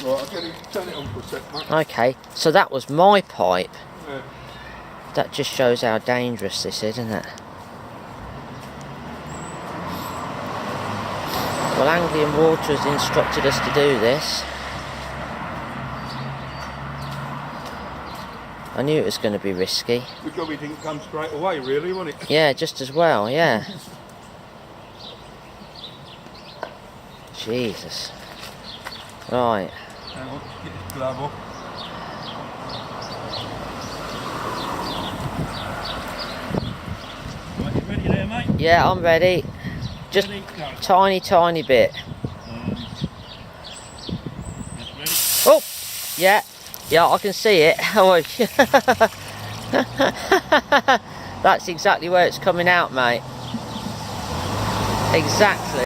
Right, I'll turn it on for a sec, mate. Okay, so that was my pipe. Yeah. That just shows how dangerous this is, doesn't it? Well, Anglian Water has instructed us to do this. I knew it was going to be risky. Good job he didn't come straight away, really, wasn't it? Yeah, just as well, yeah. Jesus. Right. Hang on, get his glove off. Right, you ready there, mate? Yeah, I'm ready. Just Ready, go. tiny bit. Ready? Oh! Yeah. Yeah, I can see it. Oh, that's exactly where it's coming out, mate. Exactly.